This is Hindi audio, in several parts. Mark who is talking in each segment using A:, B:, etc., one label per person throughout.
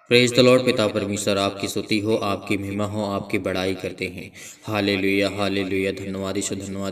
A: Praise the Lord. पिता परमेश्वर आपकी स्तुति हो, आपकी महिमा हो, आपकी बड़ाई करते हैं। Hallelujah hallelujah. धन्यवाद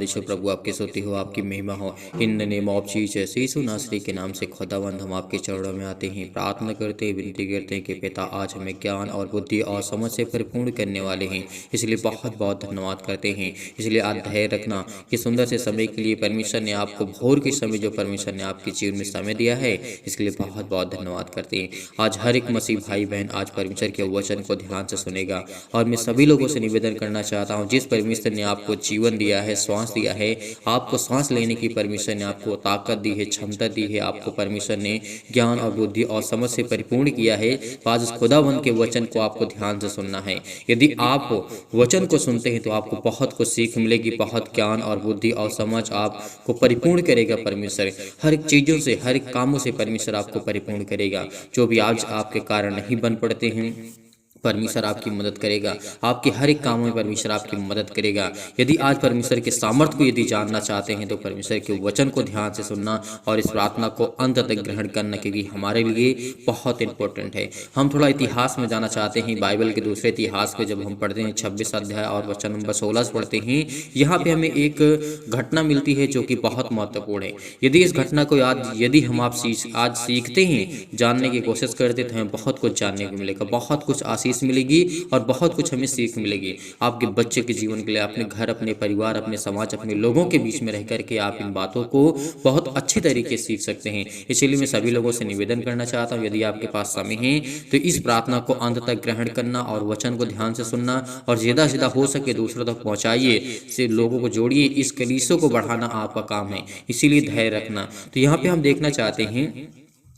A: यीशु प्रभु, आपकी स्तुति हो, आपकी महिमा हो। In the name of Jesus, Yeshu नासरी के नाम से खुदावंद हम आपके चरणों में आते हैं, प्रार्थना करते हैं, विनती करते हैं कि पिता आज हमें ज्ञान और बुद्धि और समझ से परिपूर्ण करने वाले हैं। इसलिए बहुत बहुत धन्यवाद करते हैं। इसलिए आज धैर्य रखना कि सुंदर से समय के लिए परमेश्वर ने आपको भोर के समय जो परमेश्वर ने आपके जीवन में समय दिया है, इसके लिए बहुत बहुत धन्यवाद करते हैं। आज हर एक मसीह भाई बहन आज परमेश्वर के वचन को ध्यान से सुनेगा। और मैं सभी लोगों से निवेदन करना चाहता हूं, जिस परमेश्वर ने आपको जीवन दिया है, श्वास दिया है, आपको सांस लेने की परमेश्वर ने आपको ताकत दी है, क्षमता दी है, आपको परमेश्वर ने ज्ञान और बुद्धि और समझ से परिपूर्ण किया है। तो आज उस खुदावंद के वचन को आपको ध्यान से सुनना है। यदि आप वचन को सुनते हैं तो आपको बहुत कुछ सीख मिलेगी, बहुत ज्ञान और बुद्धि और समझ आपको परिपूर्ण करेगा। परमेश्वर हर एक चीज़ों से, हर एक कामों से परमेश्वर आपको परिपूर्ण करेगा। जो भी आज आपके कारण नहीं बन पड़ते हैं, परमेश्वर आपकी मदद करेगा। आपके हर एक काम में परमेश्वर आपकी मदद करेगा। यदि आज परमेश्वर के सामर्थ्य को यदि जानना चाहते हैं तो परमेश्वर के वचन को ध्यान से सुनना और इस प्रार्थना को अंत तक ग्रहण करना, क्योंकि हमारे लिए बहुत इंपॉर्टेंट है। हम थोड़ा इतिहास में जाना चाहते हैं। बाइबल के दूसरे इतिहास में जब हम पढ़ते हैं 26 अध्याय और वचन नंबर 16 पढ़ते हैं, यहाँ पे हमें एक घटना मिलती है जो कि बहुत महत्वपूर्ण है। यदि इस घटना को यदि हम आज सीखते हैं, जानने की कोशिश करते तो हमें बहुत कुछ जानने को मिलेगा, बहुत कुछ आशीष मिलेगी और बहुत कुछ हमें सीख मिलेगी। आपके बच्चे के जीवन के लिए, अपने घर, अपने परिवार, अपने समाज, अपने लोगों के बीच में रह करके आप इन बातों को बहुत अच्छी तरीके से सीख सकते हैं। इसलिए मैं सभी लोगों से निवेदन करना चाहता हूं, यदि आपके पास समय है तो इस प्रार्थना को अंत तक ग्रहण करना और वचन को ध्यान से सुनना और ज्यादा से ज्यादा हो सके दूसरों तक पहुंचाइए, से लोगों को जोड़िए। इस कलीसिया को बढ़ाना आपका काम है, इसीलिए धैर्य रखना। तो यहाँ पे हम देखना चाहते हैं,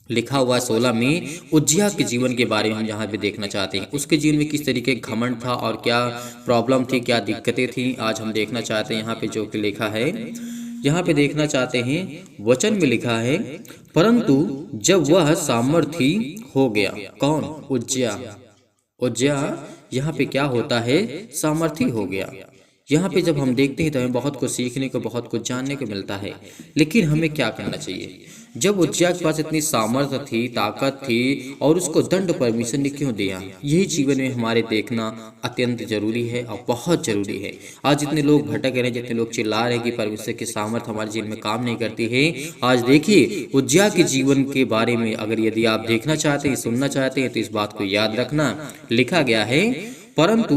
A: लिखा हुआ 16 में उज्जिया के जीवन के बारे में हम यहाँ पे देखना चाहते हैं। उसके जीवन में किस तरीके का घमंड था और क्या प्रॉब्लम थी, क्या दिक्कतें थी, आज हम देखना चाहते हैं। यहाँ पे जो कि लिखा है, यहाँ पे देखना चाहते हैं, वचन में लिखा है, परंतु जब वह सामर्थी हो गया। कौन? उज्जिया। उज्जिया यहाँ पे क्या होता है? सामर्थी हो गया। यहाँ पे जब हम देखते हैं तो हमें बहुत कुछ सीखने को, बहुत कुछ जानने को मिलता है। लेकिन हमें क्या करना चाहिए? जब उज्जिया के पास इतनी सामर्थ्य थी, ताकत थी, और उसको दंड परमेश्वर ने क्यों दिया? यही जीवन में हमारे देखना अत्यंत जरूरी है और बहुत जरूरी है। आज जितने लोग भटक रहे हैं, जितने लोग चिल्ला रहे हैं कि परमेश्वर की सामर्थ्य हमारे जीवन में काम नहीं करती है, आज देखिए उज्जिया के जीवन के बारे में अगर यदि आप देखना चाहते हैं, सुनना चाहते हैं, तो इस बात को याद रखना। लिखा गया है, परंतु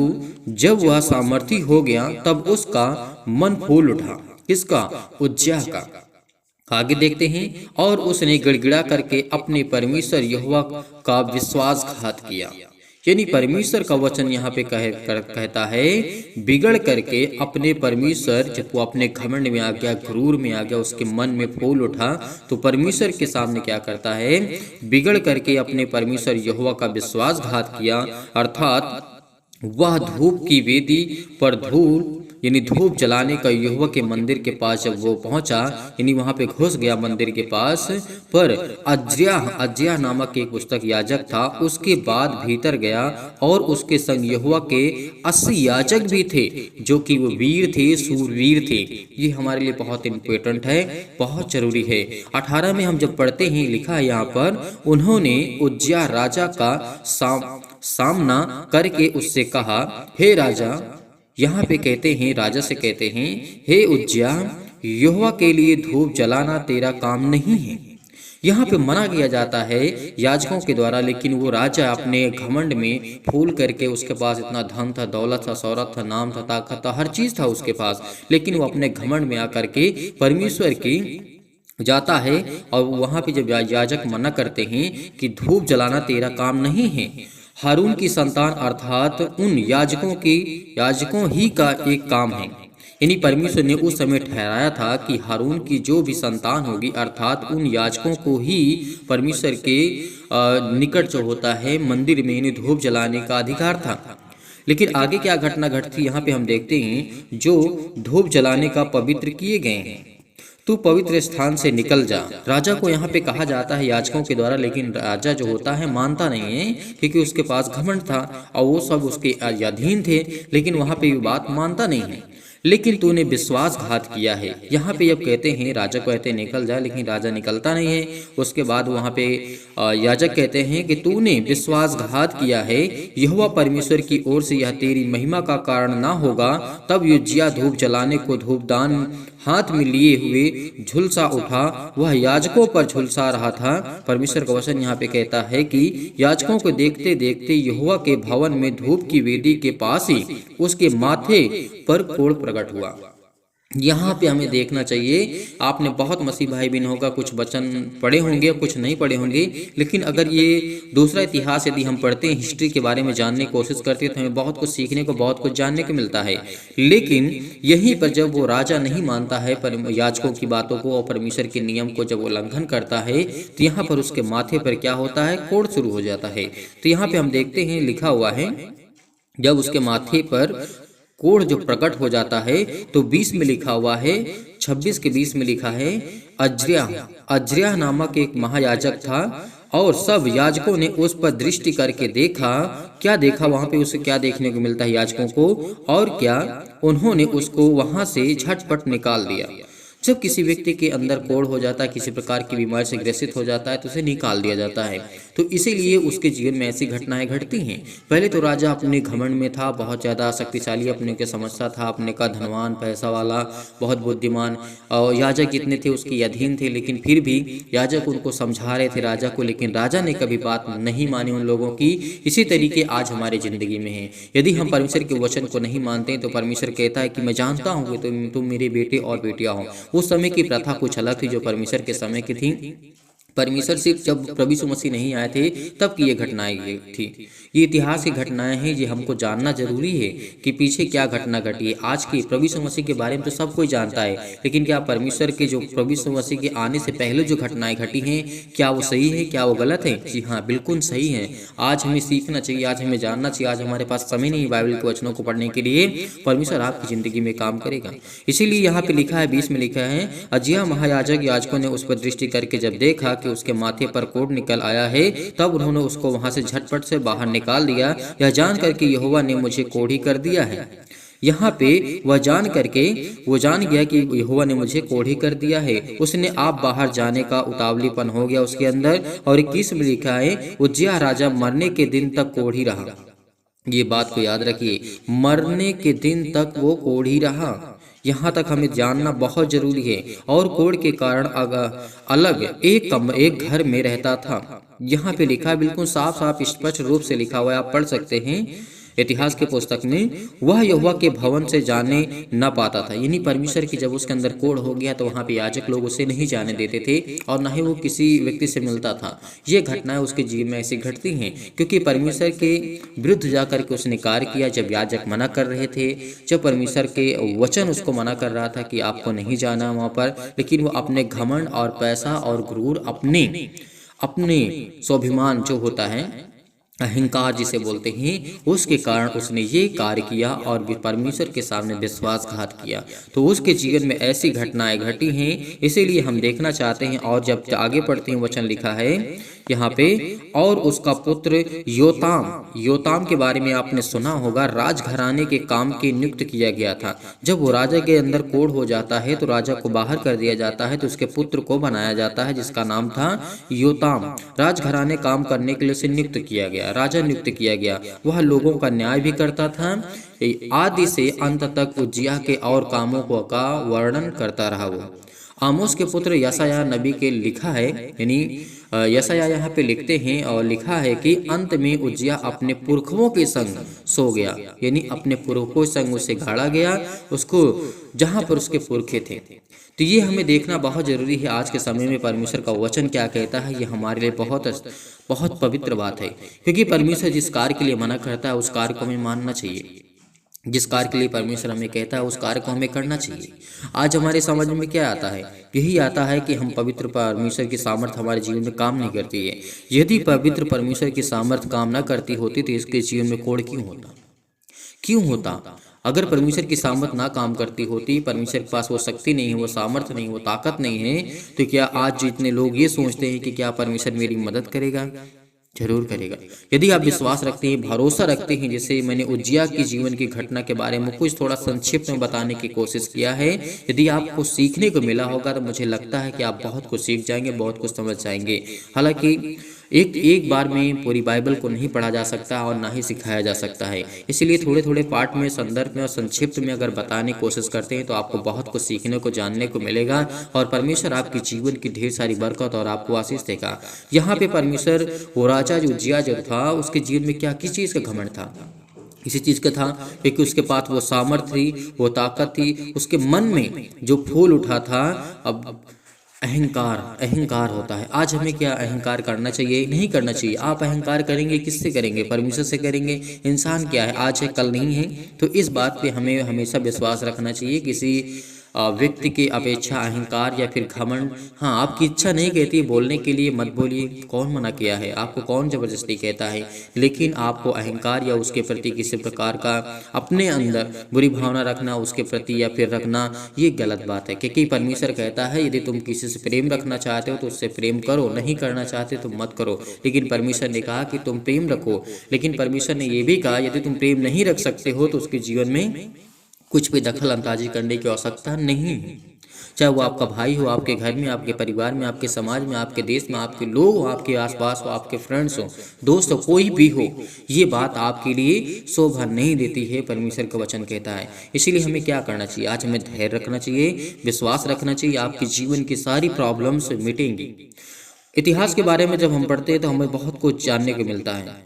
A: जब वह सामर्थी हो गया तब उसका मन फूल उठा। किसका? उज्जिया का। आगे देखते हैं, और उसने गिड़गिड़ा करके अपने परमेश्वर यहोवा का विश्वासघात किया। यानी परमेश्वर का वचन यहाँ पे कहता है, बिगड़ करके अपने परमेश्वर, जब वो अपने घमंड में आ गया, गुरूर में आ गया, उसके मन में फूल उठा, तो परमेश्वर के सामने क्या करता है? बिगड़ करके अपने परमेश्वर यहोवा का विश्वासघात किया। अर्थात वह धूप की वेदी पर धूल यानी धूप जलाने का यहोवा के मंदिर के पास जब वो पहुंचा, यानी वहां पे घुस गया मंदिर के पास, पर अज्जिया नामक एक पुस्तक याजक था, उसके बाद भीतर गया और उसके संग यहोवा के 80 याजक भी थे, जो कि वो वीर थे, सूरवीर थे। ये हमारे लिए बहुत इंपॉर्टेंट है, बहुत जरूरी है। 18 में हम जब पढ़ते हैं, लिखा है यहाँ पर, उन्होंने उज्जिया राजा का सामना करके उससे कहा, हे राजा, यहाँ पे कहते हैं, राजा से कहते हैं, हे उज्जिया, यहोवा के लिए धूप जलाना तेरा काम नहीं है। यहाँ पे मना किया जाता है याजकों के द्वारा, लेकिन वो राजा अपने घमंड में फूल करके, उसके पास इतना धन था, दौलत था, शौहरत था, नाम था, ताकत था, हर चीज था उसके पास, लेकिन वो अपने घमंड में आकर के परमेश्वर की जाता है। और वहां पे जब याजक मना करते हैं कि धूप जलाना तेरा काम नहीं है, हारून की संतान अर्थात उन याजकों ही का एक काम है। यानी परमेश्वर ने उस समय ठहराया था कि हारून की जो भी संतान होगी, अर्थात उन याजकों को ही परमेश्वर के निकट जो होता है मंदिर में इन्हें धूप जलाने का अधिकार था। लेकिन आगे क्या घटना घटती, यहाँ पे हम देखते हैं, जो धूप जलाने का पवित्र किए गए हैं, तू पवित्र स्थान से निकल जा। राजा को यहाँ पे कहा जाता है याजकों के द्वारा, लेकिन राजा जो होता है मानता नहीं है, क्योंकि उसके पास घमंड था और वो सब उसके अधीन थे, लेकिन वहाँ पे बात मानता नहीं है। लेकिन तूने विश्वासघात किया है। यहाँ पे जब कहते हैं, राजा को कहते हैं निकल जा, लेकिन राजा निकलता नहीं है। उसके बाद वहाँ पे याजक कहते हैं कि तूने विश्वासघात किया है, यहोवा परमेश्वर की ओर से यह तेरी महिमा का कारण ना होगा। तब उज्जियाह धूप जलाने को धूपदान हाथ में लिए हुए झुलसा उठा, वह याजकों पर झुलसा रहा था। परमेश्वर का वचन यहाँ पे कहता है कि याजकों को देखते देखते यहोवा के भवन में धूप की वेदी के पास ही उसके माथे पर कोढ़ प्रकट हुआ। यहाँ पे हमें देखना चाहिए, आपने बहुत मसीह भाई बहनों का कुछ वचन पढ़े होंगे, कुछ नहीं पढ़े होंगे, लेकिन अगर ये दूसरा इतिहास यदि हम पढ़ते हैं, हिस्ट्री के बारे में जानने की कोशिश करते हैं, तो हमें बहुत कुछ सीखने को, बहुत कुछ जानने को मिलता है। लेकिन यहीं पर जब वो राजा नहीं मानता है याजकों की बातों को और परमेश्वर के नियम को जब वो उल्लंघन करता है, तो यहाँ पर उसके माथे पर क्या होता है, कोढ़ शुरू हो जाता है। तो यहाँ पे हम देखते हैं लिखा हुआ है, जब उसके माथे पर कोढ़ जो प्रकट हो जाता है, तो 20 में लिखा हुआ है, 26 के 20 में लिखा है, अज्रिया नामक एक महायाजक था और सब याजकों ने उस पर दृष्टि करके देखा। क्या देखा वहां पे, उसे क्या देखने को मिलता है याजकों को, और क्या उन्होंने उसको वहां से झटपट निकाल दिया। जब किसी व्यक्ति के अंदर कोढ़ हो जाता है, किसी प्रकार की बीमारी से ग्रसित हो जाता है, तो उसे निकाल दिया जाता है। तो इसीलिए उसके जीवन में ऐसी घटनाएं घटती हैं। पहले तो राजा अपने घमंड में था, बहुत ज़्यादा शक्तिशाली अपने के समझता था, अपने का धनवान, पैसा वाला, बहुत बुद्धिमान, और याजक जितने थे उसके अधीन थे। लेकिन फिर भी याजक उनको समझा रहे थे राजा को, लेकिन राजा ने कभी बात नहीं मानी उन लोगों की। इसी तरीके आज हमारे ज़िंदगी में है। यदि हम परमेश्वर के वचन को नहीं मानते तो परमेश्वर कहता है कि मैं जानता हूँ कि तुम मेरे बेटे और बेटियाँ हो। उस समय की प्रथा कुछ अलग थी जो परमेश्वर के समय की थी। परमेश्वर सिर्फ जब प्रभु यीशु मसीह नहीं आए थे तब की ये घटनाएं थी। ये इतिहास की घटनाएं हैं, ये हमको जानना जरूरी है कि पीछे क्या घटना घटी है। आज की प्रभु यीशु मसीह के बारे में तो सब कोई जानता है, लेकिन क्या परमेश्वर के जो प्रभु यीशु मसीह के आने से पहले जो घटनाएं घटी हैं, क्या वो सही है, क्या वो गलत है? जी हाँ, बिल्कुल सही है। आज हमें सीखना चाहिए, आज हमें जानना चाहिए। आज हमारे पास समय नहीं बाइबल के वचनों को पढ़ने के लिए, परमेश्वर आपकी जिंदगी में काम करेगा। इसीलिए यहाँ पे लिखा है, 20 में लिखा है, अज्जियाह महायाजक याजकों ने उस पर दृष्टि करके जब देखा कि उसके माथे पर कोढ़ निकल आया है, तब उन्होंने उसको वहां से झटपट से बाहर निकाल दिया, यह जान करके यहोवा ने मुझे कोढ़ी कर दिया है। यहाँ पे वह जान करके वो जान गया कि यहोवा ने मुझे कोढ़ी कर दिया है। उसने आप बाहर जाने का उतावलीपन हो गया उसके अंदर। और 21 में लिखा है, उज्जियाह राजा मरने के दिन तक कोढ़ी रहा। ये बात को याद रखिए, मरने के दिन तक वो कोढ़ी रहा। यहाँ तक हमें जानना बहुत जरूरी है। और कोढ़ के कारण अलग एक घर में रहता था। यहाँ पे लिखा, बिल्कुल साफ साफ स्पष्ट रूप से लिखा हुआ है, आप पढ़ सकते हैं इतिहास के पुस्तक में। वह यहोवा के भवन से जाने न पाता था, यानी परमेश्वर की जब उसके अंदर कोढ़ हो गया तो वहाँ पे याजक लोग उसे नहीं जाने देते थे और न ही वो किसी व्यक्ति से मिलता था। ये घटनाएं उसके जीवन में ऐसी घटती हैं क्योंकि परमेश्वर के विरुद्ध जाकर के उसने कार्य किया। जब याजक मना कर रहे थे, जब परमेश्वर के वचन उसको मना कर रहा था कि आपको नहीं जाना वहाँ पर, लेकिन वो अपने घमंड और पैसा और गुरूर, अपने स्वाभिमान जो होता है, अहंकार जिसे बोलते हैं, उसके कारण उसने ये कार्य किया और परमेश्वर के सामने विश्वासघात किया। तो उसके जीवन में ऐसी घटनाएं घटी हैं, इसीलिए हम देखना चाहते हैं। और जब आगे पढ़ते हैं, वचन लिखा है यहाँ पे, और उसका पुत्र योताम के बारे में आपने सुना होगा, राजघराने के काम के नियुक्त किया गया था। जब वो राजा के अंदर कोढ़ हो जाता है तो राजा को बाहर कर दिया जाता है, तो उसके पुत्र को बनाया जाता है जिसका नाम था योताम। राजघराने काम करने के लिए उसे नियुक्त किया गया, राजा नियुक्त किया गया। वह लोगों का न्याय भी करता था, आदि से अंत तक उज्जियाह के और कामों का वर्णन करता रहा। वो आमोस के पुत्र यशायाह नबी के लिखा है, यानी यशायाह यहाँ पे लिखते हैं और लिखा है कि अंत में उज्जियाह अपने पुरखों के संग सो गया, यानी अपने पुरखों के संग उसे गाड़ा गया, उसको जहाँ पर उसके पुरखे थे। तो ये हमें देखना बहुत जरूरी है आज के समय में परमेश्वर का वचन क्या कहता है। ये हमारे लिए बहुत पवित्र बात है, क्योंकि परमेश्वर जिस कार्य के लिए मना करता है उस कार्य को हमें मानना चाहिए। जिस कार्य के लिए परमेश्वर हमें कहता है उस कार्य को हमें करना चाहिए। आज हमारे समझ में क्या आता है? यही आता है कि हम पवित्र परमेश्वर की सामर्थ हमारे जीवन में काम नहीं करती है। यदि पवित्र परमेश्वर की सामर्थ काम न करती होती तो इसके जीवन में कोढ़ क्यों होता? अगर परमेश्वर की सामर्थ ना काम करती होती, परमेश्वर के पास वो शक्ति नहीं है, वो सामर्थ नहीं, वो ताकत नहीं है, तो क्या आज जितने लोग ये सोचते हैं कि क्या परमेश्वर मेरी मदद करेगा? जरूर करेगा। यदि आप विश्वास रखते हैं, भरोसा रखते हैं, जैसे मैंने उज्जिया की जीवन की घटना के बारे में कुछ थोड़ा संक्षिप्त में बताने की कोशिश किया है, यदि आपको सीखने को मिला होगा तो मुझे लगता है कि आप बहुत कुछ सीख जाएंगे, बहुत कुछ समझ जाएंगे। हालांकि एक एक बार में पूरी बाइबल को नहीं पढ़ा जा सकता और ना ही सिखाया जा सकता है, इसलिए थोड़े थोड़े पार्ट में, संदर्भ में और संक्षिप्त में अगर बताने की कोशिश करते हैं तो आपको बहुत कुछ सीखने को, जानने को मिलेगा और परमेश्वर आपके जीवन की ढेर सारी बरकत और आपको आशीष देगा। यहाँ पे परमेश्वर, वो राजा जो उज्जिया जो था, उसके जीवन में क्या, किस चीज़ का घमंड था? इसी चीज़ का था क्योंकि उसके पास वो सामर्थ्य थी, वो ताकत थी, उसके मन में जो फूल उठा था। अब अहंकार, अहंकार होता है। आज हमें क्या अहंकार करना चाहिए? नहीं करना चाहिए। आप अहंकार करेंगे, किससे करेंगे? परमेश्वर से करेंगे। इंसान क्या है, आज है कल नहीं है। तो इस बात पे हमें हमेशा विश्वास रखना चाहिए। किसी व्यक्ति की अपेक्षा अहंकार या फिर घमंड, हाँ, आपकी इच्छा नहीं कहती है बोलने के लिए मत बोलिए, कौन मना किया है आपको? कौन जबरदस्ती कहता है? लेकिन आपको अहंकार या उसके प्रति किसी प्रकार का अपने अंदर बुरी भावना रखना उसके प्रति या फिर रखना, ये गलत बात है। क्योंकि परमेश्वर कहता है यदि तुम किसी से प्रेम रखना चाहते हो तो उससे प्रेम करो, नहीं करना चाहते तो मत करो। लेकिन परमेश्वर ने कहा कि तुम प्रेम रखो। लेकिन परमेश्वर ने यह भी कहा यदि तुम प्रेम नहीं रख सकते हो तो उसके जीवन में कुछ भी दखल अंदाजी करने की आवश्यकता नहीं है। चाहे वो आपका भाई हो, आपके घर में, आपके परिवार में, आपके समाज में, आपके देश में, आपके लोग हो, आपके आसपास हो, आपके फ्रेंड्स हो, दोस्त हो, कोई भी हो, ये बात आपके लिए शोभा नहीं देती है, परमेश्वर का वचन कहता है। इसीलिए हमें क्या करना चाहिए? आज हमें धैर्य रखना चाहिए, विश्वास रखना चाहिए, आपके जीवन की सारी प्रॉब्लम्स मिटेंगी। इतिहास के बारे में जब हम पढ़ते हैं तो हमें बहुत कुछ जानने को मिलता है।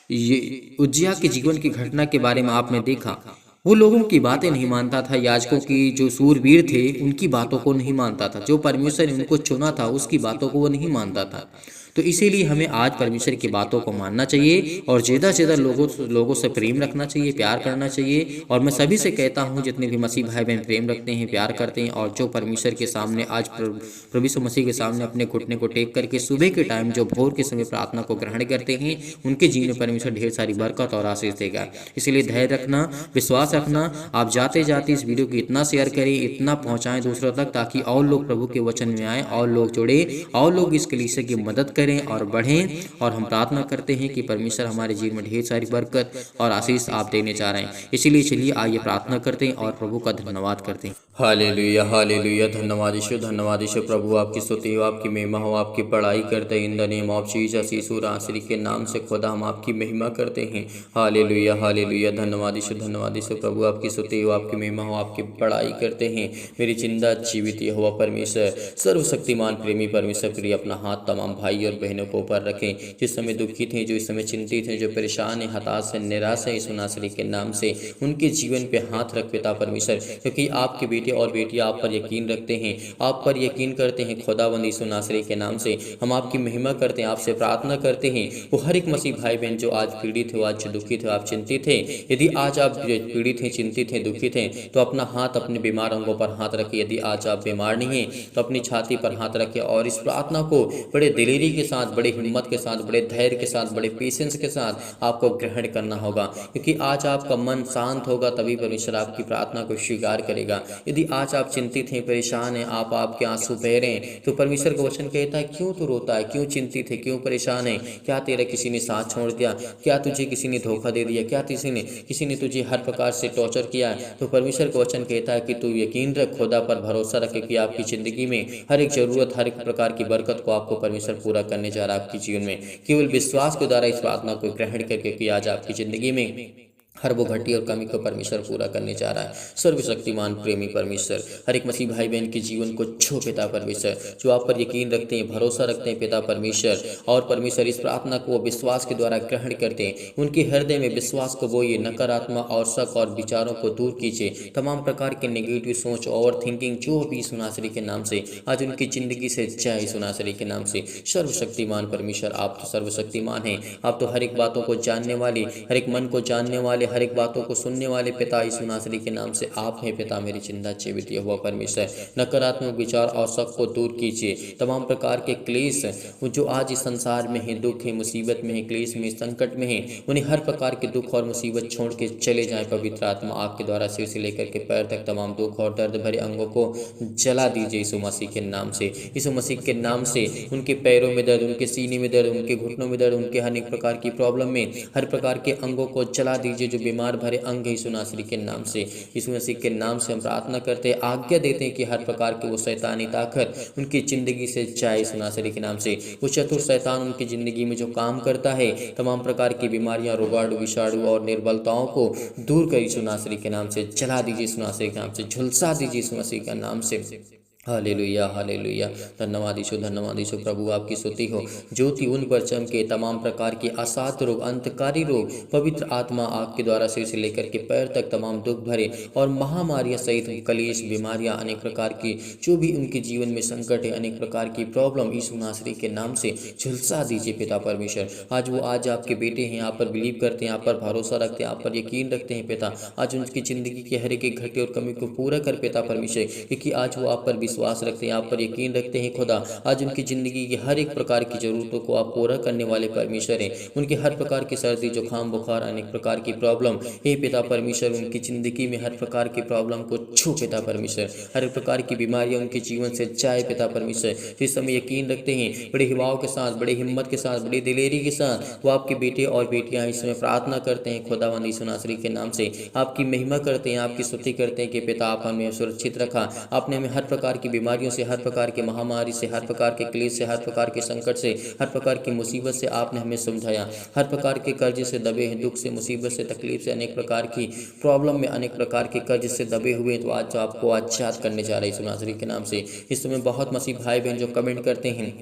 A: ये उज्जिया के जीवन की घटना के बारे में आपने देखा, वो लोगों की बातें नहीं मानता था, याजकों की जो सूरवीर थे उनकी बातों को नहीं मानता था, जो परमेश्वर ने उनको चुना था उसकी बातों को वो नहीं मानता था। तो इसीलिए हमें आज परमेश्वर की बातों को मानना चाहिए और ज़्यादा से ज़्यादा लोगों से प्रेम रखना चाहिए, प्यार करना चाहिए। और मैं सभी से कहता हूँ जितने भी मसीह भाई बहन प्रेम रखते हैं, प्यार करते हैं और जो परमेश्वर के सामने आज प्रभु यीशु मसीह के सामने अपने घुटने को टेक करके सुबह के टाइम जो भोर के समय प्रार्थना को ग्रहण करते हैं, उनके जीवन में परमेश्वर ढेर सारी बरकत और आशीष देगा। इसलिए धैर्य रखना, विश्वास रखना। आप जाते जाते इस वीडियो को इतना शेयर करें, इतना पहुँचाएँ दूसरों तक, ताकि और लोग प्रभु के वचन में आएँ और लोग जुड़े और लोग इस कलीसिया की मदद करें और बढ़ें। और हम प्रार्थना करते हैं कि परमेश्वर हमारे जीवन में ढेर सारी बरकत और आशीष आप देने जा रहे हैं। इसीलिए चलिए आइए प्रार्थना करते हैं और प्रभु का धन्यवाद करते हैं। Hallelujah, hallelujah. धन्यवाद यीशु प्रभु, आपकी स्तुति हो, आपकी महिमा हो, आपकी बड़ाई करते हैं। In the name of Jesus, Yeshu नासरी के नाम से खुदा हम आपकी महिमा करते हैं। Hallelujah, hallelujah. धन्यवाद यीशु प्रभु, आपकी स्तुति हो, आपकी महिमा हो, आपकी बड़ाई करते हैं। मेरी जिंदा जीवित हुआ परमेश्वर, सर्वशक्तिमान प्रेमी परमेश्वर, प्रिय अपना हाथ तमाम भाई और बहनों को ऊपर रखें जिस समय दुखित हैं, जो इस समय चिंतित हैं, जो परेशान हैं, हताश हैं, निराश हैं, यीशु नासरी के नाम से उनके जीवन पे हाथ रख पिता परमेश्वर, क्योंकि आपके बेटे और बेटियां आप पर यकीन रखते हैं, आप पर यकीन करते हैं। खुदावंद यीशु नासरी के नाम से हम आपकी महिमा करते हैं, आपसे प्रार्थना करते हैं। वो हर एक मसीह भाई बहन जो आज पीड़ित हो, आज जो दुखित हो, आप चिंतित हैं, यदि आज आप पीड़ित हैं, चिंतित हैं, दुखित हैं, तो अपना हाथ अपने बीमार अंगों पर हाथ रखिए। यदि आज आप बीमार नहीं हैं तो अपनी छाती पर हाथ रखिए और इस प्रार्थना को बड़े दिलेरी के साथ, बड़े हिम्मत के साथ, बड़े धैर्य के साथ, बड़े पेशेंस के साथ आपको ग्रहण करना होगा, क्योंकि आज आपका मन शांत होगा तभी परमेश्वर आपकी प्रार्थना को स्वीकार करेगा। यदि आज आप चिंतित हैं, परेशान हैं, आपके आंसू बह रहे हैं, तो परमेश्वर का वचन कहता है क्यों तू रोता है, क्यों चिंतित है, क्यों परेशान है? क्या तेरा किसी ने साथ छोड़ दिया? क्या तुझे किसी ने धोखा दे दिया? क्या किसी ने तुझे हर प्रकार से टॉर्चर किया है? तो परमेश्वर का वचन कहता है कि तू यकीन रख, खुदा पर भरोसा रखे कि आपकी जिंदगी में हर एक जरूरत, हर एक प्रकार की बरकत को आपको परमेश्वर पूरा करने जा रहा है आपके जीवन में। केवल विश्वास के द्वारा इस प्रार्थना को ग्रहण करके कि आज आपकी जिंदगी में हर वो घटी और कमी को परमेश्वर पूरा करने जा रहा है। सर्वशक्तिमान प्रेमी परमेश्वर हर एक मसीह भाई बहन के जीवन को छो पिता परमेश्वर, जो आप पर यकीन रखते हैं, भरोसा रखते हैं पिता परमेश्वर, और परमेश्वर इस प्रार्थना को विश्वास के द्वारा ग्रहण करते हैं। उनके हृदय में विश्वास को बोइए, नकारात्मक और शक और विचारों को दूर कीजिए। तमाम प्रकार के नेगेटिव सोच, ओवर थिंकिंग जो भी यीशु नासरी के नाम से आज उनकी जिंदगी से जाए यीशु नासरी के नाम से। सर्वशक्तिमान परमेश्वर, आप तो सर्वशक्तिमान हैं, आप तो हर एक बातों को जानने वाले, हर एक मन को जानने वाले, वाले, हर एक बातों को सुनने वाले पिता यीशु नासरी के नाम से आप हैं पिता मेरे चिंता जीवित हुआ परमेश्वर। नकारात्मक विचार और शक को दूर कीजिए। तमाम प्रकार के क्लेश जो आज इस संसार में है, दुख है, मुसीबत में है, क्लेश में, संकट में है, उन्हें हर प्रकार के दुख और मुसीबत छोड़ के चले जाएं। पवित्र आत्मा आग के द्वारा सिर से लेकर के पैर तक तमाम दुख और दर्द भरे अंगों को जला दीजिए यीशु मसीह के नाम से। यीशु मसीह के नाम से उनके पैरों में दर्द, उनके सीने में दर्द, उनके घुटनों में दर्द, उनके अनेक प्रकार की प्रॉब्लम में हर प्रकार के अंगों को जला दीजिए जो बीमार भरे अंग है यीशु नासरी के नाम से। यीशु मसीह के नाम से हम प्रार्थना करते हैं, आज्ञा देते हैं कि हर प्रकार के वो शैतानी ताकत उनकी ज़िंदगी से जाए यीशु नासरी के नाम से। वो चतुर शैतान उनकी ज़िंदगी में जो काम करता है, तमाम प्रकार की बीमारियां, रोगाणु, विषाणु और निर्बलताओं को दूर कर यीशु नासरी के नाम से जला दीजिए यीशु नासरी के नाम से, झुलसा दीजिए यीशु मसीह के नाम से। Hallelujah hallelujah. धन्यवाद यीशु प्रभु आपकी स्तुति हो। ज्योति उन पर चमके, तमाम प्रकार के असाध्य रोग, अंतकारी रोग, पवित्र आत्मा आग के द्वारा सिर से लेकर के पैर तक तमाम दुख भरे और महामारियां सहित कलेश, बीमारियां, अनेक प्रकार की जो भी उनके जीवन में संकट है, अनेक प्रकार की प्रॉब्लम यीशु नासरी के नाम से झुलसा दीजिए पिता परमेश्वर। आज आपके बेटे हैं, आप पर बिलीव करते हैं, आप पर भरोसा रखते हैं, आप पर यकीन रखते हैं पिता। आज उनकी ज़िंदगी की हर एक घटे और कमी को पूरा कर पिता परमेश्वर, क्योंकि आज वो आप पर विश्वास रखते हैं, आप पर यकीन रखते हैं खुदा। आज उनकी ज़िंदगी की हर एक प्रकार की ज़रूरतों को आप पूरा करने वाले परमेश्वर हैं। उनकी हर प्रकार की सर्दी, जुकाम, बुखार, अनेक प्रकार की प्रॉब्लम, हे पिता परमेश्वर, उनकी ज़िंदगी में हर प्रकार की प्रॉब्लम को छू पिता परमेश्वर। हर प्रकार की बीमारियां उनके जीवन से जाए पिता परमेश्वर। इस समय यकीन रखते हैं, बड़े हिवाओं के साथ, बड़े हिम्मत के साथ, बड़ी दिलेरी के साथ वो आपके बेटे और बेटियां इस समय प्रार्थना करते हैं खुदावंद यीशु नासरी के नाम से। आपकी महिमा करते हैं, आपकी स्तुति करते हैं कि पिता आप हमें सुरक्षित रखा, आपने हमें हर प्रकार की बीमारियों से, हर प्रकार की महामारी से, हर प्रकार के क्लेश से, हर प्रकार के संकट से, हर प्रकार की मुसीबत से आपने हमें समझाया। हर प्रकार के कर्ज से दबे हैं, दुख से, मुसीबत से, तकलीफ से, अनेक प्रकार की प्रॉब्लम में, अनेक प्रकार के कर्ज से दबे हुए, तो आज आपको आजाद करने जा रहे हैं यीशु नासरी के नाम से। इस समय बहुत मसीह भाई बहन जो कमेंट करते हैं,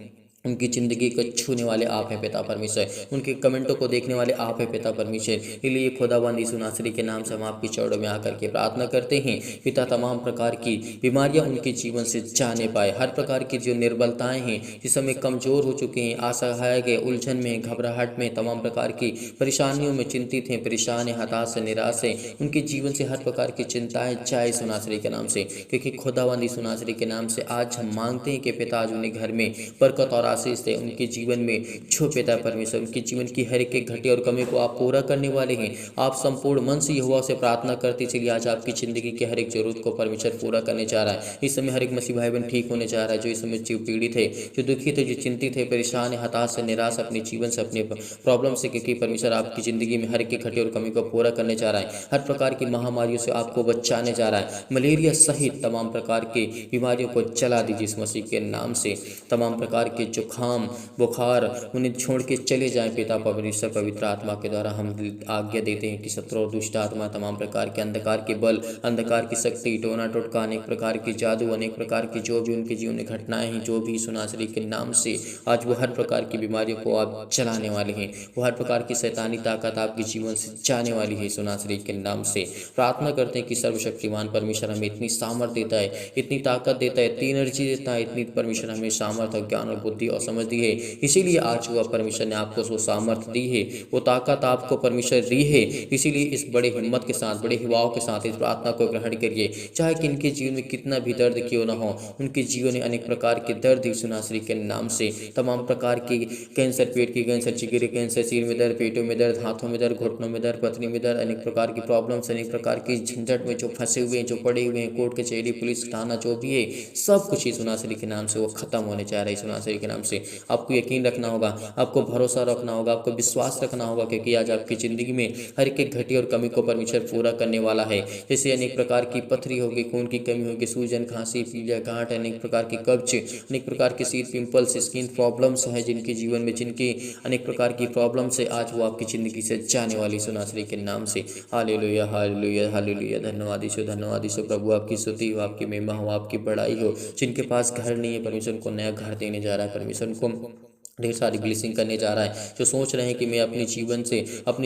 A: उनकी ज़िंदगी को छूने वाले आप हैं पिता परमेश्वर, उनके कमेंटों को देखने वाले आप हैं पिता परमेश्वर। इसलिए खुदावंद यीशु नासरी के नाम से हम आपकी चौड़ों में आकर के प्रार्थना करते हैं पिता, तमाम प्रकार की बीमारियां उनके जीवन से जाने पाए। हर प्रकार की जो निर्बलताएं हैं, जिस समय कमज़ोर हो चुके हैं, असहाय गए, उलझन में, घबराहट में, तमाम प्रकार की परेशानियों में चिंतित हैं, परेशान हैं, हताश से, निराश है, उनके जीवन से हर प्रकार की चिंताएं जाए यीशु नासरी के नाम से। क्योंकि खुदावंद यीशु नासरी के नाम से आज हम मांगते हैं कि पिता आज उन्हें घर में बरकत और आशीष से उनके जीवन में छो पिता परमेश्वर। उनके जीवन की हर एक घटी और कमी को आप पूरा करने वाले हैं। आप संपूर्ण मन से यहोवा से प्रार्थना करते चलिए, आज आपकी ज़िंदगी की हर एक जरूरत को परमेश्वर पूरा करने जा रहा है। इस समय हर एक मसीह भाई बहन ठीक होने जा रहा है, जो इस समय पीड़ित है, जो दुखित है, जो चिंतित है, परेशान है, हताश है, निराश अपने जीवन से, अपने प्रॉब्लम से, क्योंकि परमेश्वर आपकी ज़िंदगी में हर एक घटी और कमी को पूरा करने जा रहा है। हर प्रकार की महामारियों से आपको बचाने जा रहा है। मलेरिया सहित तमाम प्रकार की बीमारियों को चला दीजिए इस मसीह के नाम से। तमाम प्रकार के जुकाम, बुखार उन्हें छोड़ के चले जाएं पिता परमेश्वर। पवित्र आत्मा के द्वारा हम आज्ञा देते हैं कि शत्रु और दुष्ट आत्मा, तमाम प्रकार के अंधकार के बल, अंधकार की शक्ति, टोना टोटका, अनेक प्रकार की जादू, अनेक प्रकार की जो भी उनके जीवन में घटनाएं हैं, जो भी यीशु नासरी के नाम से आज वो हर प्रकार की बीमारियों को आप चलाने वाले हैं। वो हर प्रकार की शैतानी ताकत आपके जीवन से जाने वाली है यीशु नासरी के नाम से। प्रार्थना करते हैं कि सर्वशक्तिमान परमेश्वर हमें इतनी सामर्थ देता है, इतनी ताकत देता है, इतनी एनर्जी देता है, इतनी परमेश्वर हमें सामर्थ और ज्ञान और बुद्धि और समझ दी है। इसीलिए आज हुआ परमेश्वर ने आपको वो सामर्थ्य दी है, वो ताकत आपको परमेश्वर दी है। इसीलिए इस बड़े हिम्मत के साथ, बड़े हिवाओं के साथ इस प्रार्थना को ग्रहण करिए। चाहे कि इनके जीवन में कितना भी दर्द क्यों ना हो, उनके जीवन में अनेक प्रकार के दर्द यीशु नासरी के नाम से, तमाम प्रकार की कैंसर, पेट की कैंसर, जिगर कैंसर, सिर में दर्द, पेटों में दर्द, हाथों में दर्द, घुटनों में दर्द, पथरी में दर्द, अनेक प्रकार की प्रॉब्लम्स, अनेक प्रकार की झंझट में जो फंसे हुए हैं, जो पड़े हुए हैं, कोर्ट कचहरी, पुलिस थाना, जो भी है, सब कुछ यीशु नासरी के नाम से वो खत्म होने जा रहा है यीशु नासरी के नाम से। आपको यकीन रखना होगा, आपको भरोसा रखना होगा, आपको विश्वास रखना होगा, क्योंकि आज आपकी ज़िंदगी में हर एक घटी और कमी को परमेश्वर पूरा करने वाला है। जैसे अनेक प्रकार की पथरी होगी, खून की कमी होगी, सूजन, खांसी, पीलिया, गांठ, अनेक प्रकार की कब्ज, अनेक प्रकार के सीट पिंपल्स, स्किन प्रॉब्लम्स हैं जिनके जीवन में, जिनकी अनेक प्रकार की प्रॉब्लम्स है, आज वो आपकी ज़िंदगी से जाने वाली यीशु नासरी के नाम से। Hallelujah hallelujah hallelujah. धन्यवाद यीशु प्रभु, आपकी स्तुति हो, आपकी महिमा हो, आपकी बड़ाई हो। जिनके पास घर नहीं है परमेश्वर उनको नया घर देने जा रहा है, परमेश्वर उनको ढेर सारी ब्लेसिंग करने जा रहा है। जो सोच रहे हैं कि मैं अपने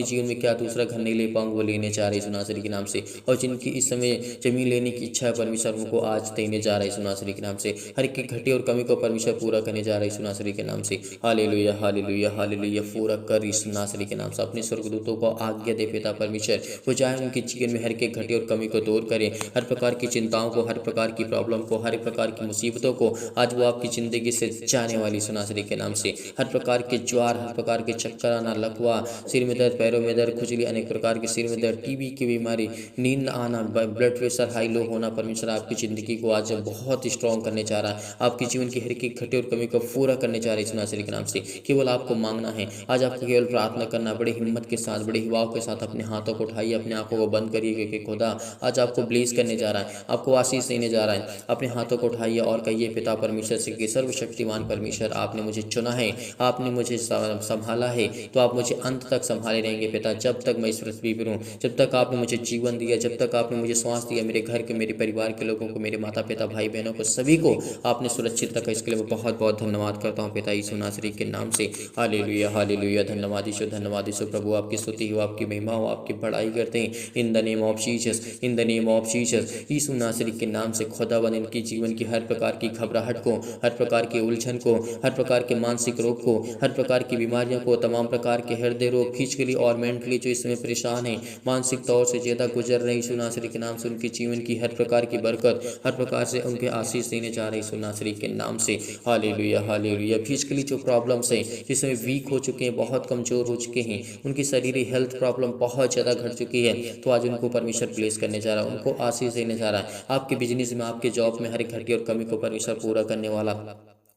A: जीवन में क्या दूसरा घर नहीं ले पाऊंगा, वो लेने जा रहे हैं यीशु नासरी के नाम से। और जिनकी इस समय ज़मीन लेने की इच्छा है, परमेश्वर उनको आज देने जा रहा है यीशु नासरी के नाम से। हर एक घटी और कमी को परमेश्वर पूरा करने जा रहा है यीशु नासरी के नाम से। Hallelujah hallelujah hallelujah. पूरा कर यीशु नासरी के नाम से। अपने स्वर्गदूतों को आज्ञा दे पिता परमेश्वर, वो जाए उनके जीवन में हर एक घटी और कमी को दूर करें। हर प्रकार की चिंताओं को, हर प्रकार की प्रॉब्लम को, हर प्रकार की मुसीबतों को आज वो आपकी ज़िंदगी से जाने वाली यीशु नासरी के नाम से। हर प्रकार के ज्वार, हर प्रकार के चक्कर आना, लकवा, सिर में दर्द, पैरों में दर्द, खुजली, अनेक प्रकार के सिर में दर्द, टीबी की बीमारी, नींद आना, ब्लड प्रेशर हाई लो होना, परमेश्वर आपकी ज़िंदगी को आज बहुत स्ट्रॉन्ग करने जा रहा है। आपके जीवन की हर एक घटी और कमी को पूरा करने जा रहे हैं यीशु नासरी के नाम से। केवल आपको मांगना है, आज आपको केवल प्रार्थना करना, बड़े हिम्मत के साथ, बड़े हिवाव के साथ अपने हाथों को उठाइए, अपने आंखों को बंद करिए, क्योंकि खुदा आज आपको ब्लेस करने जा रहा है, आपको आशीष देने जा रहा है। अपने हाथों को उठाइए और कहिए पिता परमेश्वर से कि सर्वशक्तिमान परमेश्वर, आपने मुझे चुना है, आपने मुझे संभाला है, तो आप मुझे अंत तक संभाले रहेंगे पिता। जब तक मैं इस पृथ्वी पर हूँ, जब तक आपने मुझे जीवन दिया, जब तक आपने मुझे श्वास दिया, मेरे घर के, मेरे परिवार के लोगों को, मेरे माता पिता, भाई बहनों को, सभी को आपने सुरक्षित रखा। इसके लिए मैं बहुत बहुत धन्यवाद करता हूँ पिता यीशु नासरी के नाम से। Hallelujah hallelujah. धन्यवाद यीशु प्रभु, आपकी स्तुति हो, आपकी महिमा हो, आपकी बड़ाई करते हैं in the name of Jesus, in the name of Jesus. Yeshu नासरी के नाम से खुदावन इनकी जीवन की हर प्रकार की घबराहट को, हर प्रकार की उलझन को, हर प्रकार के मानसिक रोग को, हर प्रकार की बीमारियों को, तमाम प्रकार के हृदय रोग, फिजिकली और मेंटली जो इसमें परेशान है, मानसिक तौर से ज़्यादा गुजर रहे हैं, यीशु नासरी के नाम से उनके जीवन की हर प्रकार की बरकत, हर प्रकार से उनके आशीष देने जा रहे हैं यीशु नासरी के नाम से। Hallelujah hallelujah. फिजिकली जो प्रॉब्लम्स हैं, जिसमें वीक हो चुके हैं, बहुत कमज़ोर हो चुके हैं, उनकी शरीरी हेल्थ प्रॉब्लम बहुत ज़्यादा घट चुकी है, तो आज उनको परमेश्वर ब्लेस करने जा रहा है, उनको आशीष देने जा रहा है। आपके बिजनेस में, आपके जॉब में हर एक घटी और कमी को परमेश्वर पूरा करने वाला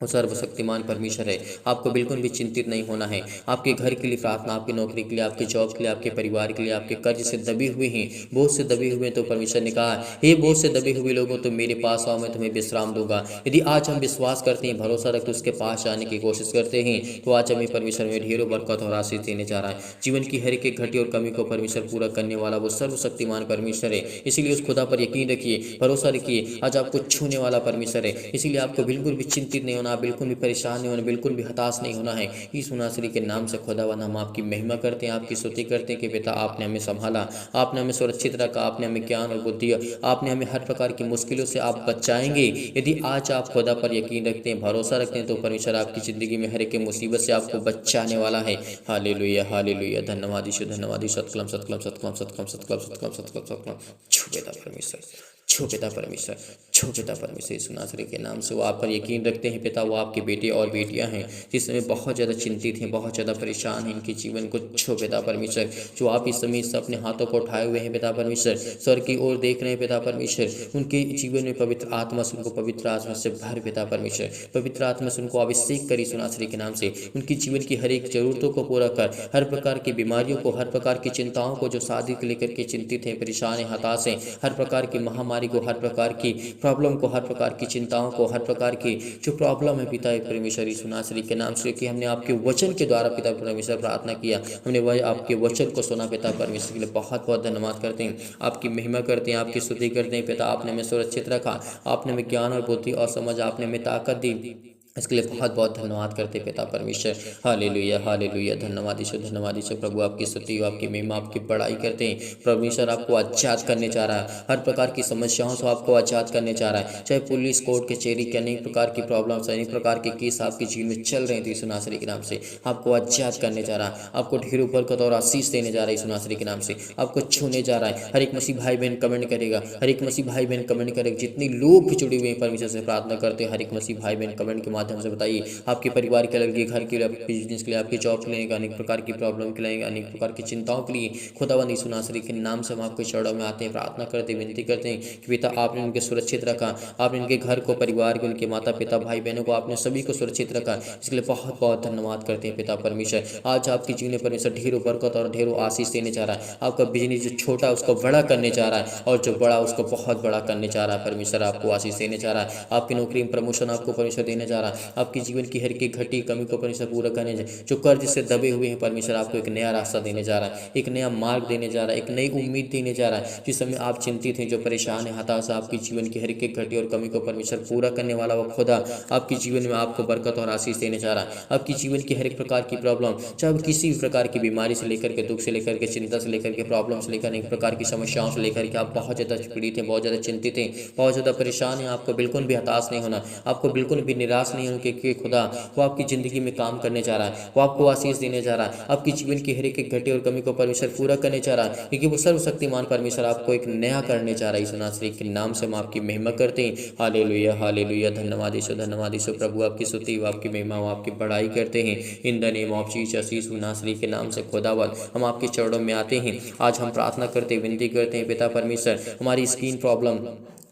A: वो सर्वशक्तिमान परमेश्वर है। आपको बिल्कुल भी चिंतित नहीं होना है। आपके घर के लिए प्रार्थना, आपकी नौकरी के लिए, आपके जॉब के लिए, आपके परिवार के लिए, आपके कर्ज से दबे हुए हैं, बोझ से दबे हुए हैं, तो परमेश्वर ने कहा, हे बोझ से दबे हुए लोगों, तो मेरे पास आओ, मैं तुम्हें विश्राम दूंगा। यदि आज हम विश्वास करते हैं, भरोसा रखते, उसके पास जाने की कोशिश करते हैं, तो आज हमें परमेश्वर में ढेरों बरकत और आशीष देने जा रहा है। जीवन की हर एक घटी और कमी को परमेश्वर पूरा करने वाला वो सर्वशक्तिमान परमेश्वर है। इसीलिए उस खुदा पर यकीन रखिए, भरोसा रखिए। आज आपको छूने वाला परमेश्वर है, इसीलिए आपको बिल्कुल भी चिंतित नहीं होना, बिल्कुल भी परेशान नहीं होना, बिल्कुल भी हताश नहीं होना है। यीशु नासरी के नाम से खुदावन हम आपकी महिमा करते हैं, आपकी स्तुति करते हैं कि बेटा आपने हमें संभाला, आपने हमें सुरक्षित रखा, आपने हमें ज्ञान और बुद्धि, आपने हमें हर प्रकार की मुश्किलों से आप बचाएंगे। यदि आज आप खुदा पर यकीन रखते हैं, भरोसा रखते हैं, तो परमेश्वर आपकी ज़िंदगी में हर एक मुसीबत से आपको बचाने वाला है। Hallelujah hallelujah. धन्यवाद यीशु, धन्यवाद यीशु। सतकलम सतकलम सतकलम सतकलम सतकलम सतकलम सतकलम सतकलम। छू पिता परमेश्वर, छू पिता परमेश्वर, छू पिता परमेश्वर। यीशु नासरी के नाम से वो आप पर यकीन रखते हैं पिता, वो आपके बेटे और बेटियां हैं जिसमें बहुत ज़्यादा चिंतित हैं, बहुत ज़्यादा परेशान हैं, इनके जीवन को छू पिता परमेश्वर। जो आप इस समय से अपने हाथों को उठाए हुए हैं पिता परमेश्वर, स्वर की ओर देख रहे हैं पिता परमेश्वर, उनके जीवन में पवित्र आत्मा से, उनको पवित्र आत्मा से भर पिता परमेश्वर, पवित्र आत्मा से उनको अभिषेक करी यीशु नासरी के नाम से। उनकी जीवन की हर एक जरूरतों को पूरा कर, हर प्रकार की बीमारियों को, हर प्रकार की चिंताओं को, जो शादी को लेकर के चिंतित हैं, परेशान हैं, हताश हैं, हर प्रकार की महामारी को, हर प्रकार की प्रॉब्लम को, हर प्रकार की चिंताओं को, हर प्रकार की जो प्रॉब्लम है पिता परमेश्वर यीशु नासरी के नाम से, कि हमने आपके वचन के द्वारा पिता परमेश्वर प्रार्थना किया, हमने वह आपके वचन को सुना पिता परमेश्वर के लिए बहुत बहुत धन्यवाद करते हैं, आपकी महिमा करते हैं, आपकी स्तुति करते हैं पिता। आपने हमें सुरक्षित रखा, आपने हमें ज्ञान और बुद्धि और समझ, आपने हमें ताकत दी, इसके लिए बहुत बहुत धन्यवाद करते पिता परमेश्वर। Hallelujah hallelujah. धन्यवाद यीशु प्रभु, आपकी स्तुति हो, आपकी महिमा, आपकी बड़ाई करते हैं। परमेश्वर आपको आजाद करने जा रहा है, हर प्रकार की समस्याओं से आपको आजाद करने जा रहा है। चाहे पुलिस, कोर्ट, कचहरी के अनेक प्रकार की प्रॉब्लम्स, अनेक प्रकार के केस आपके जीवन में चल रहे हैं, तो यीशु नासरी के नाम से आपको आजाद करने जा रहा है, आपको ढेरों बरकत और आशीष देने जा रहा है यीशु नासरी के नाम से, आपको छूने जा रहा है। हर एक मसीह भाई बहन कमेंट करेगा, हर एक मसीह भाई बहन कमेंट करेगा, जितने लोग भी जुड़े हुए हैं परमेश्वर से प्रार्थना करते हैं, हर एक मसीह भाई बहन कमेंट के माध्यम से बताइए आपके परिवार के लिए, घर के लिए, आपके बिजनेस के लिए, आपके जॉब के लिए, अनेक प्रकार की प्रॉब्लम के लिए, अनेक प्रकार की चिंताओं के लिए खुदावंद यीशु नासरी के नाम से हम आपके चरणों में आते हैं, प्रार्थना करते हैं, विनती करते हैं कि पिता आपने उनके सुरक्षित रखा, आपने उनके घर को, परिवार को, उनके माता पिता, भाई बहनों को, आपने सभी को सुरक्षित रखा। इसके लिए बहुत बहुत धन्यवाद करते हैं पिता परमेश्वर। आज आपके जीवन में परमेश्वर ढेरों बरकत और ढेरों आशीष देने जा रहा है। आपका बिजनेस जो छोटा उसको बड़ा करने जा रहा है, और जो बड़ा उसको बहुत बड़ा करने जा रहा है। परमेश्वर आपको आशीष देने जा रहा है, आपकी नौकरी में प्रमोशन आपको परमेश्वर देने जा रहा है, आपके जीवन की हर एक घटी कमी को परमेश्वर पूरा करने जा, जो कर्ज से दबे हुए हैं परमेश्वर आपको एक नया रास्ता देने जा रहा है, एक नया मार्ग देने जा रहा है, एक नई उम्मीद देने जा रहा है। जिस समय आप चिंतित हैं, जो परेशान है, हताश है, आपके जीवन की हर एक घटी और कमी को परमेश्वर पूरा करने वाला वो खुदा आपके जीवन में आपको बरकत और आशीष देने जा रहा है। आपकी जीवन की हर एक प्रकार की प्रॉब्लम, चाहे किसी भी प्रकार की बीमारी से लेकर के, दुख से लेकर के, चिंता से लेकर के, प्रॉब्लम से लेकर, एक प्रकार की समस्याओं से लेकर के आप बहुत ज़्यादा पीड़ित हैं, बहुत ज़्यादा चिंतित हैं, बहुत ज़्यादा परेशान हैं, आपको बिल्कुल भी हताश नहीं होना, आपको बिल्कुल भी निराश नहीं होना, क्योंकि खुदा वो आपकी ज़िंदगी में काम करने जा रहा है, वो आपको आशीष देने जा रहा है, आपकी जीवन की हर एक घटी और कमी को परमेश्वर पूरा करने जा रहा है, क्योंकि वो सर्वशक्तिमान परमेश्वर आपको एक नया करने जा रहा है। यीशु नासरी के नाम से हम आपकी महिमा करते हैं। हालेलुया, हालेलुया, धन्यवाद यीशु, धन्यवाद यीशु। प्रभु आपकी स्तुति हो, आपकी महिमा हो, आपकी बड़ाई करते हैं। In the name of Jesus, Yeshu नासरी के नाम से खुदावंद हम आपके चरणों में आते हैं। आज हम प्रार्थना करते, विनती करते हैं पिता परमेश्वर, हमारी स्किन प्रॉब्लम,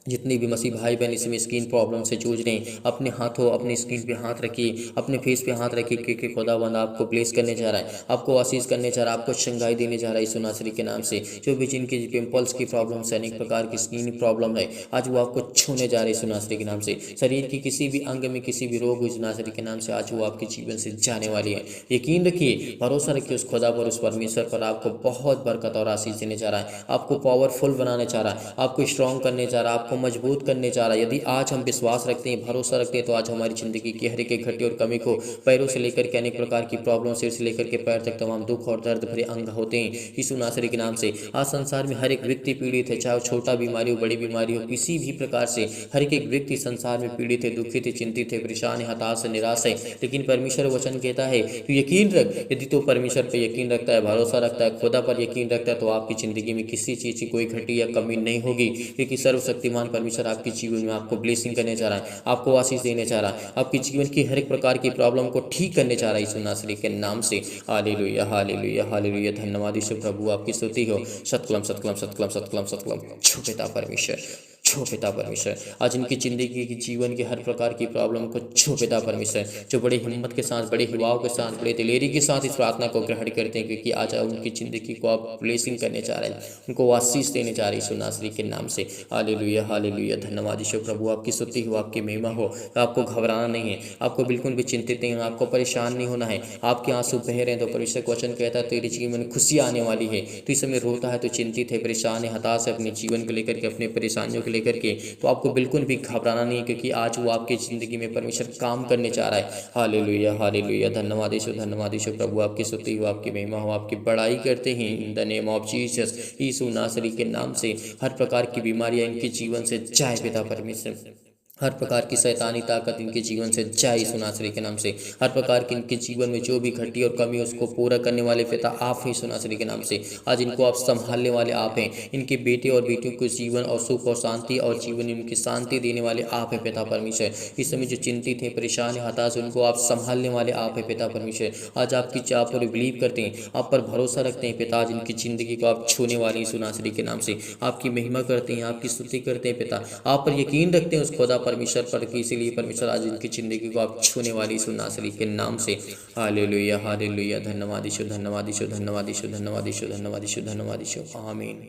A: जितने भी मसीह भाई बहन इसमें स्किन प्रॉब्लम से जूझ रहे हैं, अपने हाथों, अपनी स्किन पे हाथ रखिए, अपने फेस पे हाथ रखिए, क्योंकि खुदावंद आपको ब्लेस करने जा रहा है, आपको आशीष करने जा रहा है, आपको शंगाई देने जा रहा है यीशु नासरी के नाम से। जो भी जिनकी पिंपल्स की प्रॉब्लम है, अनेक प्रकार की स्किन प्रॉब्लम है, आज वो आपको छूने जा रहे हैं यीशु नासरी के नाम से। शरीर की किसी भी अंग में किसी भी रोग यीशु नासरी के नाम से आज वो आपके जीवन से जाने वाली है। यकीन रखिए, भरोसा रखिए उस खुदा पर, उस परमेश्वर पर, आपको बहुत बरकत और आशीष देने जा रहा है, आपको पावरफुल बनाने जा रहा है, आपको स्ट्रॉन्ग करने जा रहा है, आपको मजबूत करने जा रहा है। यदि आज हम विश्वास रखते हैं, भरोसा रखते हैं, तो आज हमारी जिंदगी की हर एक घटी और कमी को, पैरों से लेकर के अनेक प्रकार की प्रॉब्लम, सिर से लेकर के पैर तक तमाम दुख और दर्द भरे अंग होते हैं यीशु नासरी के नाम से। आज संसार में हर एक व्यक्ति पीड़ित है, चाहे छोटा बीमारी हो, बड़ी बीमारी हो, किसी भी प्रकार से हर एक व्यक्ति संसार में पीड़ित है, दुखित है, चिंतित है, परेशान है, हताश है, निराश है। लेकिन परमेश्वर वचन कहता है तो यकीन रख, यदि तो परमेश्वर पर यकीन रखता है, भरोसा रखता है, खुदा पर यकीन रखता है, तो आपकी जिंदगी में किसी चीज़ की कोई घटी या कमी नहीं होगी, क्योंकि सर्वशक्तिमान परमेश्वर आपके जीवन में आपको ब्लेसिंग करने जा रहा है, आपको आशीष देने जा रहा है, आपके जीवन की हर एक प्रकार की प्रॉब्लम को ठीक करने जा रहा है यीशु नासरी के नाम से। हालेलुया, हालेलुया, हालेलुया, धन्यवाद यीशु। प्रभु आपकी स्तुति हो। सतकलम, सतकलम, सतकलम, सतकलम, सतकलम। छो पिता परमेश्वर, छो पिता परमेश्वर, आज इनकी जिंदगी की जीवन के हर प्रकार की प्रॉब्लम को छो पिता परमेश्वर, जो बड़ी हिम्मत के साथ, बड़े हिवाव के साथ, बड़े दिलेरी के साथ इस प्रार्थना को ग्रहण करते हैं, क्योंकि आज उनकी जिंदगी को आप ब्लेसिंग करने जा रहे हैं, उनको आशीष देने जा रहे हैं यीशु नासरी के नाम से। हालेलुया, हालेलुया, धन्यवाद यीशु। प्रभु आपकी स्तुति हो, आपकी महिमा हो। आपको घबराना नहीं है, आपको बिल्कुल भी चिंतित नहीं होना, आपको परेशान नहीं होना है। आपके आंसू बह रहे हैं तो परमेश्वर का वचन कहता है तेरे जीवन में खुशी आने वाली है। तो इस समय रोता है, तो चिंतित है, परेशान है, हताश है अपने जीवन को लेकर के, अपने परेशानियों को लेकर के, तो आपको बिल्कुल भी घबराना नहीं है, क्योंकि आज वो आपकी ज़िंदगी में परमेश्वर काम करने जा रहा है। हालेलुया, हालेलुया, धन्यवाद यीशु, धन्यवाद यीशु। प्रभु आपकी स्तुति हो, आपकी महिमा हो, आपकी बड़ाई करते हैं in the name of Jesus, Yeshu नासरी के नाम से। हर प्रकार की बीमारियां इनके जीवन से जाए पिता परमेश्वर, हर प्रकार की शैतानी ताकत इनके जीवन से जाए यीशु नासरी के नाम से। हर प्रकार की इनके जीवन में जो भी घटी और कमी उसको पूरा करने वाले पिता आप हैं यीशु नासरी के नाम से। आज इनको आप संभालने वाले आप हैं, इनके बेटे और बेटियों को जीवन और सुख और शांति और जीवन में उनकी शांति देने वाले आप हैं पिता परमेश्वर। इस समय जो चिंतित हैं, परेशान है, हताश, उनको आप संभालने वाले आप हैं पिता परमेश्वर। आज आपकी चाह पर बिलीव करते हैं, आप पर भरोसा रखते हैं पिता। आज इनकी ज़िंदगी को आप छूने वाले यीशु नासरी के नाम से आपकी महिमा करते हैं, आपकी स्तुति करते हैं पिता। आप पर यकीन रखते हैं उस खुदा परमेश्वर पर, कि इसीलिए परमेश्वर आज इनकी जिंदगी को आप छूने वाली यीशु नासरी के नाम से। हालेलुया, हालेलुया, धन्यवाद यीशु, धन्यवाद यीशु, धन्यवाद यीशु, धन्यवाद यीशु, धन्यवाद यीशु, धन्यवाद यीशु, आमीन।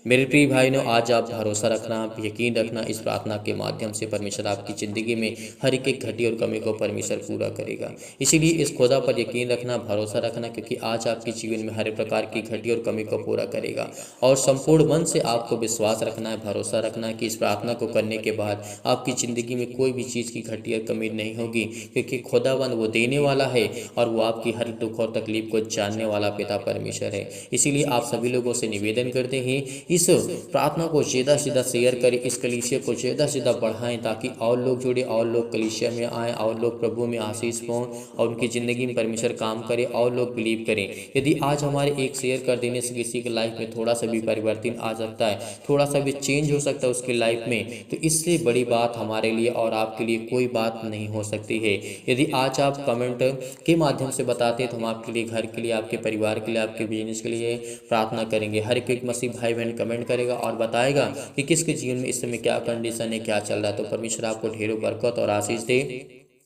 A: मेरे प्रिय भाइयों, आज आप भरोसा रखना, आप यकीन रखना, इस प्रार्थना के माध्यम से परमेश्वर आपकी ज़िंदगी में हर एक घटी और कमी को परमेश्वर पूरा करेगा। इसीलिए इस खुदा पर यकीन रखना, भरोसा रखना, क्योंकि आज आपके जीवन में हर प्रकार की घटी और कमी को पूरा करेगा। और संपूर्ण मन से आपको विश्वास रखना है, भरोसा रखना है कि इस प्रार्थना को करने के बाद आपकी ज़िंदगी में कोई भी चीज़ की घटी और कमी नहीं होगी, क्योंकि खुदावंद वो देने वाला है और वो आपकी हर दुख और तकलीफ को जानने वाला पिता परमेश्वर है। इसीलिए आप सभी लोगों से निवेदन करते हैं, इस प्रार्थना को ज़्यादा से ज़्यादा शेयर करें, इस कलीसिया को ज़्यादा से ज़्यादा बढ़ाएं, ताकि और लोग जुड़े, और लोग कलीसिया में आएँ, और लोग प्रभु में आशीष पाएं और उनकी ज़िंदगी में परमेश्वर काम करे और लोग बिलीव करें। यदि आज हमारे एक शेयर कर देने से किसी की लाइफ में थोड़ा सा भी परिवर्तन आ सकता है, थोड़ा सा भी चेंज हो सकता है उसकी लाइफ में, तो इससे बड़ी बात हमारे लिए और आपके लिए कोई बात नहीं हो सकती है। यदि आज आप कमेंट के माध्यम से बताते हैं तो हम आपके लिए, घर के लिए, आपके परिवार के लिए, आपके बिजनेस के लिए प्रार्थना करेंगे। हर एक मसीह भाई बहन कमेंट करेगा और बताएगा कि किसके जीवन में इस समय क्या कंडीशन है, क्या चल रहा है। तो परमेश्वर आपको ढेरों बरकत और आशीष दे।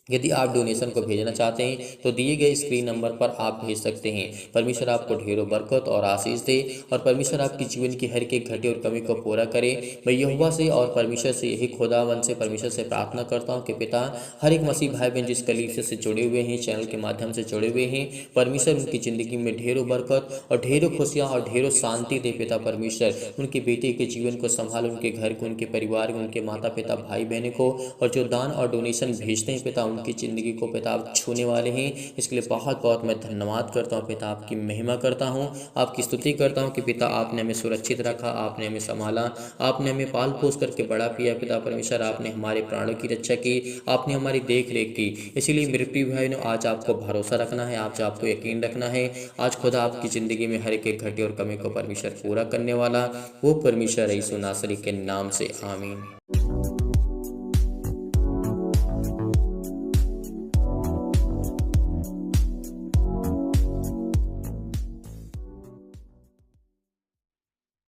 A: यदि आप डोनेशन को भेजना चाहते हैं तो दिए गए स्क्रीन नंबर पर आप भेज सकते हैं। परमेश्वर आपको ढेरों बरकत और आशीष दे और परमेश्वर आपकी जीवन की हर एक घटे और कमी को पूरा करे। मैं यहोवा से और परमेश्वर से, यही खुदावन से, परमेश्वर से प्रार्थना करता हूँ कि पिता, हर एक मसीह भाई बहन जिस कलीसिया से जुड़े हुए हैं, चैनल के माध्यम से जुड़े हुए हैं, परमेश्वर उनकी ज़िंदगी में ढेरों बरकत और ढेरों खुशियाँ और ढेरों शांति दे। पिता परमेश्वर उनके बेटे के जीवन को संभाल, उनके घर को, उनके परिवार को, उनके माता पिता भाई बहनों को, और जो दान और डोनेशन भेजते हैं पिता, उनकी ज़िंदगी को पिता आप छूने वाले हैं। इसके लिए बहुत बहुत मैं धन्यवाद करता हूँ पिता, आपकी महिमा करता हूँ, आपकी स्तुति करता हूँ कि पिता आपने हमें सुरक्षित रखा, आपने हमें संभाला, आपने हमें पाल पोस करके बड़ा किया। पिता परमेश्वर आपने हमारे प्राणों की रक्षा की, आपने हमारी देख रेख की। इसीलिए मेरे प्रिय भाई ने आज आपको भरोसा रखना है, आज आपको यकीन रखना है। आज खुदा आपकी ज़िंदगी में हर एक घटे और कमी को परमेश्वर पूरा करने वाला वो परमेश्वर यीशु नासरी के नाम से, आमीन।